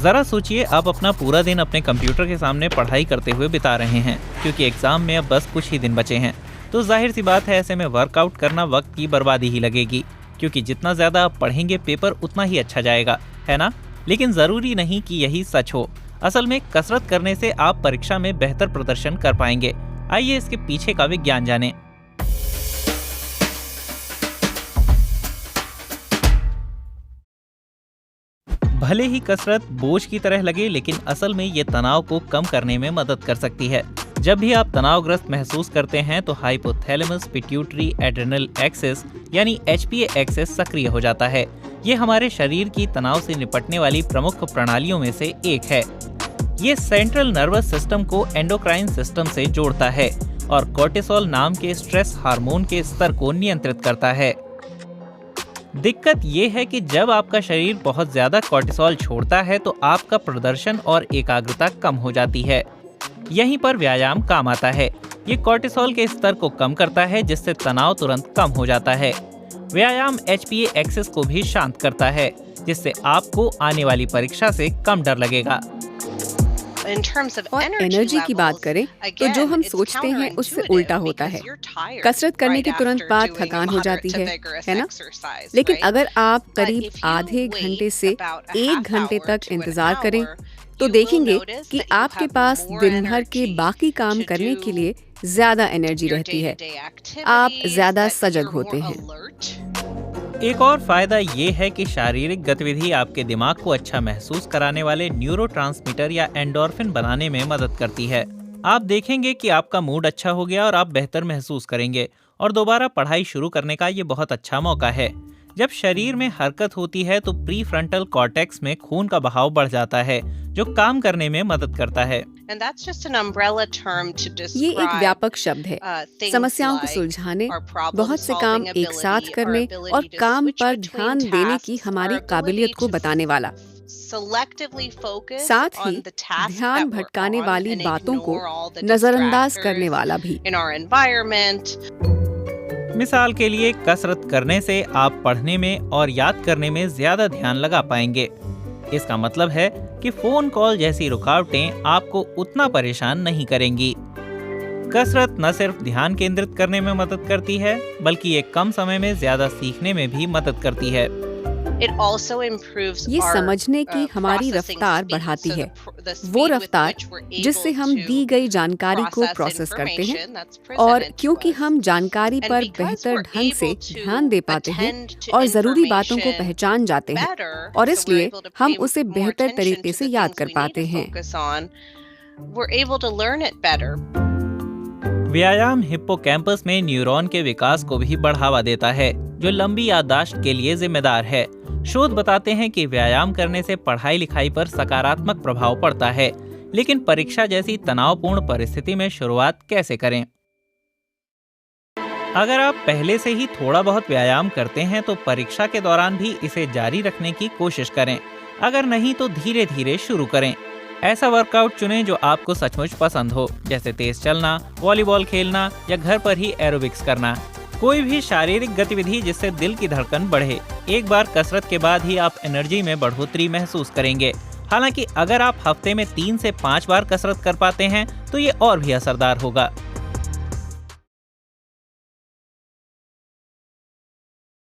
जरा सोचिए, आप अपना पूरा दिन अपने कंप्यूटर के सामने पढ़ाई करते हुए बिता रहे हैं, क्योंकि एग्जाम में अब बस कुछ ही दिन बचे हैं। तो जाहिर सी बात है, ऐसे में वर्कआउट करना वक्त की बर्बादी ही लगेगी, क्योंकि जितना ज्यादा आप पढ़ेंगे पेपर उतना ही अच्छा जाएगा, है ना? लेकिन जरूरी नहीं कि यही सच हो। असल में कसरत करने से आप परीक्षा में बेहतर प्रदर्शन कर पाएंगे। आइए इसके पीछे का विज्ञान जानें। भले ही कसरत बोझ की तरह लगे, लेकिन असल में ये तनाव को कम करने में मदद कर सकती है। जब भी आप तनावग्रस्त महसूस करते हैं तो हाइपोथैलेमस पिट्यूटरी एड्रेनल एक्सिस यानी HPA एक्सिस सक्रिय हो जाता है। ये हमारे शरीर की तनाव से निपटने वाली प्रमुख प्रणालियों में से एक है। ये सेंट्रल नर्वस सिस्टम को एंडोक्राइन सिस्टम से जोड़ता है और कोर्टिसोल नाम के स्ट्रेस हार्मोन के स्तर को नियंत्रित करता है। दिक्कत ये है कि जब आपका शरीर बहुत ज्यादा कोर्टिसोल छोड़ता है तो आपका प्रदर्शन और एकाग्रता कम हो जाती है। यहीं पर व्यायाम काम आता है। ये कोर्टिसोल के स्तर को कम करता है, जिससे तनाव तुरंत कम हो जाता है। व्यायाम HPA एक्सिस को भी शांत करता है, जिससे आपको आने वाली परीक्षा से कम डर लगेगा। और एनर्जी की बात करें तो जो हम सोचते हैं उससे उल्टा होता है। कसरत करने के तुरंत बाद थकान हो जाती है ना? लेकिन अगर आप करीब आधे घंटे से 1 घंटे तक इंतजार करें तो देखेंगे कि आपके पास दिन भर के बाकी काम करने के लिए ज्यादा एनर्जी रहती है। आप ज्यादा सजग होते हैं। एक और फायदा ये है कि शारीरिक गतिविधि आपके दिमाग को अच्छा महसूस कराने वाले न्यूरोट्रांसमीटर या एंडोर्फिन बनाने में मदद करती है। आप देखेंगे कि आपका मूड अच्छा हो गया और आप बेहतर महसूस करेंगे और दोबारा पढ़ाई शुरू करने का ये बहुत अच्छा मौका है। जब शरीर में हरकत होती है तो प्रीफ्रंटल कॉर्टेक्स में खून का बहाव बढ़ जाता है, जो काम करने में मदद करता है। ये एक व्यापक शब्द है, समस्याओं को सुलझाने, बहुत से काम एक साथ करने और काम पर ध्यान देने की हमारी काबिलियत को बताने वाला। साथ ही ध्यान भटकाने वाली बातों को नजरअंदाज करने वाला भी। मिसाल के लिए, कसरत करने से आप पढ़ने में और याद करने में ज्यादा ध्यान लगा पाएंगे। इसका मतलब है कि फोन कॉल जैसी रुकावटें आपको उतना परेशान नहीं करेंगी। कसरत न सिर्फ ध्यान केंद्रित करने में मदद करती है, बल्कि ये कम समय में ज्यादा सीखने में भी मदद करती है। ये समझने की हमारी रफ्तार बढ़ाती है, वो रफ्तार जिससे हम दी गई जानकारी को प्रोसेस करते हैं। और क्योंकि हम जानकारी पर बेहतर ढंग से ध्यान दे पाते हैं और जरूरी बातों को पहचान जाते हैं, और इसलिए हम उसे बेहतर तरीके से याद कर पाते हैं। व्यायाम हिप्पोकैम्पस में न्यूरॉन के विकास को भी बढ़ावा देता है, जो लंबी याददाश्त के लिए जिम्मेदार है। शोध बताते हैं कि व्यायाम करने से पढ़ाई लिखाई पर सकारात्मक प्रभाव पड़ता है, लेकिन परीक्षा जैसी तनावपूर्ण परिस्थिति में शुरुआत कैसे करें? अगर आप पहले से ही थोड़ा बहुत व्यायाम करते हैं तो परीक्षा के दौरान भी इसे जारी रखने की कोशिश करें। अगर नहीं तो धीरे धीरे शुरू करें। ऐसा वर्कआउट चुनें जो आपको सचमुच पसंद हो, जैसे तेज चलना, वॉलीबॉल खेलना या घर पर ही एरोबिक्स करना। कोई भी शारीरिक गतिविधि जिससे दिल की धड़कन बढ़े। एक बार कसरत के बाद ही आप एनर्जी में बढ़ोतरी महसूस करेंगे। हालांकि अगर आप हफ्ते में 3 से 5 बार कसरत कर पाते हैं तो ये और भी असरदार होगा।